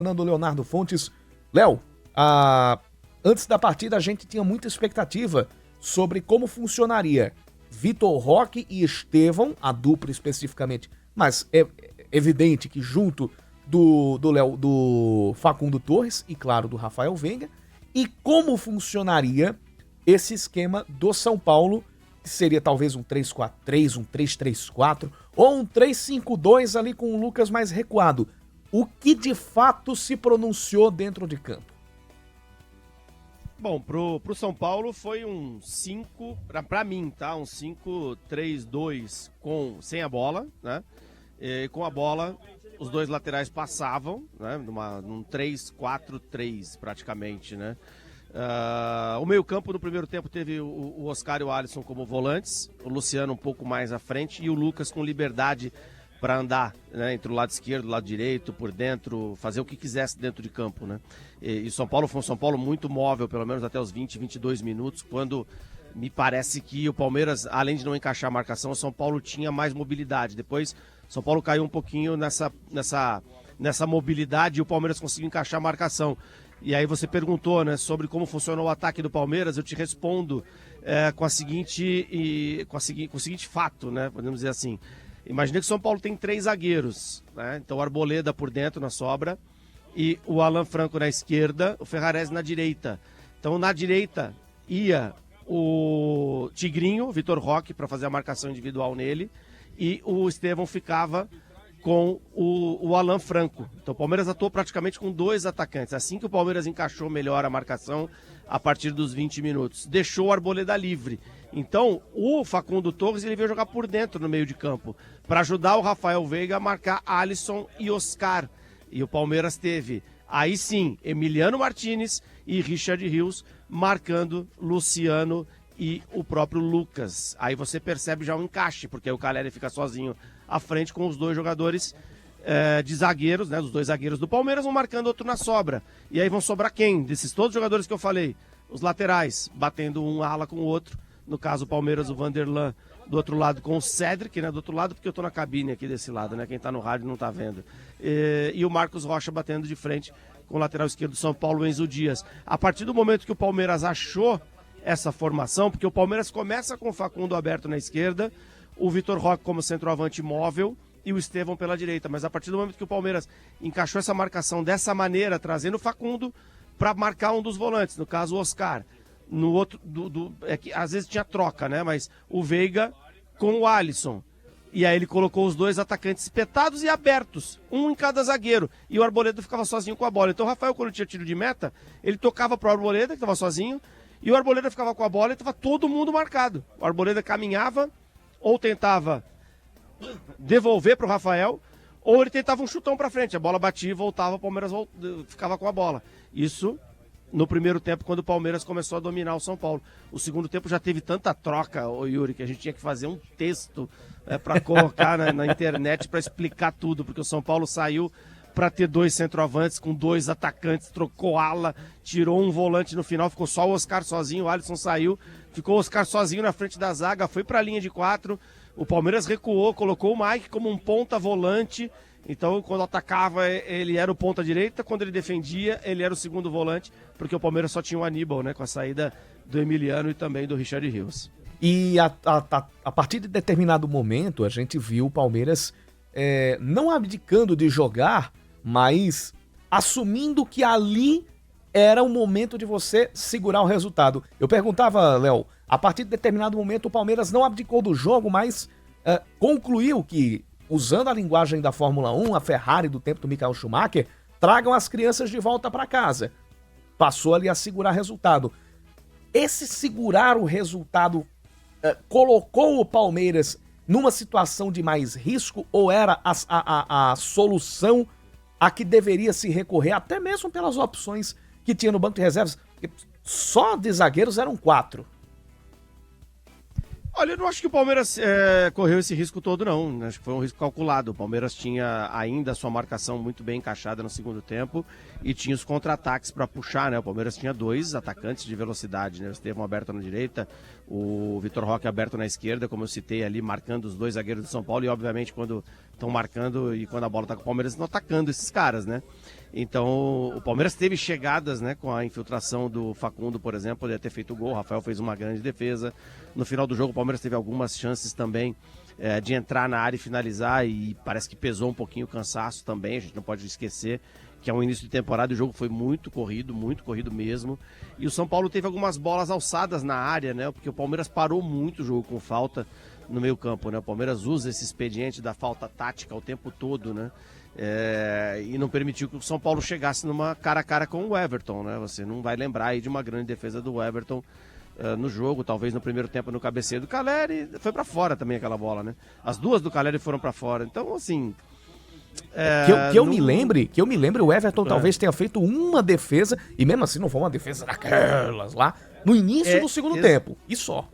Fernando Leonardo Fontes. Léo, antes da partida a gente tinha muita expectativa sobre como funcionaria Vitor Roque e Estevão, a dupla especificamente, mas é evidente que junto do Facundo Torres e, claro, do Rafael Veiga, e como funcionaria esse esquema do São Paulo, que seria talvez um 3-4-3, um 3-3-4 ou um 3-5-2 ali com o Lucas mais recuado. O que de fato se pronunciou dentro de campo? Bom, pro São Paulo foi um 5, pra mim, tá? Um 5-3-2 sem a bola, né? E com a bola, os dois laterais passavam, né? Num 3-4-3 praticamente, né? O meio-campo no primeiro tempo teve o Oscar e o Alisson como volantes, o Luciano um pouco mais à frente e o Lucas com liberdade para andar, né, entre o lado esquerdo, o lado direito, por dentro, fazer o que quisesse dentro de campo, né? E São Paulo foi um São Paulo muito móvel, pelo menos até os 20, 22 minutos, quando me parece que o Palmeiras, além de não encaixar a marcação, o São Paulo tinha mais mobilidade. Depois, São Paulo caiu um pouquinho nessa mobilidade e o Palmeiras conseguiu encaixar a marcação. E aí você perguntou, né, sobre como funcionou o ataque do Palmeiras, eu te respondo com o seguinte fato, né, podemos dizer assim. Imagina que o São Paulo tem 3 zagueiros, né? Então o Arboleda por dentro na sobra e o Alan Franco na esquerda, o Ferrarese na direita. Então na direita ia o Tigrinho, o Vitor Roque, para fazer a marcação individual nele, e o Estevão ficava com o Alan Franco. Então o Palmeiras atuou praticamente com 2 atacantes. Assim que o Palmeiras encaixou melhor a marcação a partir dos 20 minutos. Deixou o Arboleda livre. Então o Facundo Torres ele veio jogar por dentro no meio de campo para ajudar o Rafael Veiga a marcar Alisson e Oscar. E o Palmeiras teve, aí sim, Emiliano Martinez e Richard Rios marcando Luciano e o próprio Lucas. Aí você percebe já um encaixe, porque o Caleri fica sozinho à frente com os 2 jogadores de zagueiros, né? Os 2 zagueiros do Palmeiras, um marcando outro na sobra. E aí vão sobrar quem? Desses todos os jogadores que eu falei? Os laterais, batendo um ala com o outro. No caso, o Palmeiras, o Vanderlan do outro lado com o Cedric, né? Do outro lado, porque eu tô na cabine aqui desse lado, né? Quem tá no rádio não tá vendo. E o Marcos Rocha batendo de frente com o lateral esquerdo do São Paulo, Enzo Dias. A partir do momento que o Palmeiras achou essa formação, porque o Palmeiras começa com o Facundo aberto na esquerda, o Vitor Roque como centroavante móvel e o Estevão pela direita. Mas a partir do momento que o Palmeiras encaixou essa marcação dessa maneira, trazendo o Facundo para marcar um dos volantes, no caso o Oscar. No outro, é que às vezes tinha troca, né? Mas o Veiga com o Alisson. E aí ele colocou os 2 atacantes espetados e abertos, um em cada zagueiro. E o Arboleda ficava sozinho com a bola. Então o Rafael, quando tinha tiro de meta, ele tocava pro Arboleda, que estava sozinho, e o Arboleda ficava com a bola e estava todo mundo marcado. O Arboleda caminhava, ou tentava devolver pro Rafael, ou ele tentava um chutão para frente. A bola batia e voltava, o Palmeiras ficava com a bola. Isso no primeiro tempo, quando o Palmeiras começou a dominar o São Paulo. O segundo tempo já teve tanta troca, Yuri, que a gente tinha que fazer um texto para colocar na internet para explicar tudo, porque o São Paulo saiu para ter 2 centroavantes com 2 atacantes, trocou ala, tirou um volante no final, ficou só o Oscar sozinho, o Alisson saiu, ficou o Oscar sozinho na frente da zaga, foi para a linha de 4, o Palmeiras recuou, colocou o Mike como um ponta volante. Então, quando atacava, ele era o ponta direita, quando ele defendia, ele era o segundo volante, porque o Palmeiras só tinha o Aníbal, né, com a saída do Emiliano e também do Richard Rios. E a partir de determinado momento, a gente viu o Palmeiras não abdicando de jogar, mas assumindo que ali era o momento de você segurar o resultado. Eu perguntava, Léo, a partir de determinado momento o Palmeiras não abdicou do jogo, mas concluiu que, usando a linguagem da Fórmula 1, a Ferrari do tempo do Michael Schumacher, tragam as crianças de volta para casa. Passou ali a segurar resultado. Esse segurar o resultado colocou o Palmeiras numa situação de mais risco ou era a solução a que deveria se recorrer, até mesmo pelas opções que tinha no banco de reservas? Porque só de zagueiros eram 4. Olha, eu não acho que o Palmeiras correu esse risco todo, não. Acho que foi um risco calculado. O Palmeiras tinha ainda a sua marcação muito bem encaixada no segundo tempo e tinha os contra-ataques para puxar, né? O Palmeiras tinha 2 atacantes de velocidade, né? O Estevão aberto na direita, o Vitor Roque aberto na esquerda, como eu citei ali, marcando os 2 zagueiros do São Paulo. E, obviamente, quando estão marcando e quando a bola tá com o Palmeiras estão atacando esses caras, né? Então, o Palmeiras teve chegadas, né, com a infiltração do Facundo, por exemplo, poderia ter feito o gol, o Rafael fez uma grande defesa. No final do jogo, o Palmeiras teve algumas chances também de entrar na área e finalizar, e parece que pesou um pouquinho o cansaço também, a gente não pode esquecer que é um início de temporada e o jogo foi muito corrido mesmo. E o São Paulo teve algumas bolas alçadas na área, né, porque o Palmeiras parou muito o jogo com falta no meio campo, né, o Palmeiras usa esse expediente da falta tática o tempo todo, né, e não permitiu que o São Paulo chegasse numa cara a cara com o Everton, né? Você não vai lembrar aí de uma grande defesa do Everton no jogo, talvez no primeiro tempo no cabeceio do Caleri, foi pra fora também aquela bola, né? As duas do Caleri foram pra fora, então assim... Que eu me lembre, o Everton talvez tenha feito uma defesa, e mesmo assim não foi uma defesa daquelas lá, no início do segundo tempo, e só.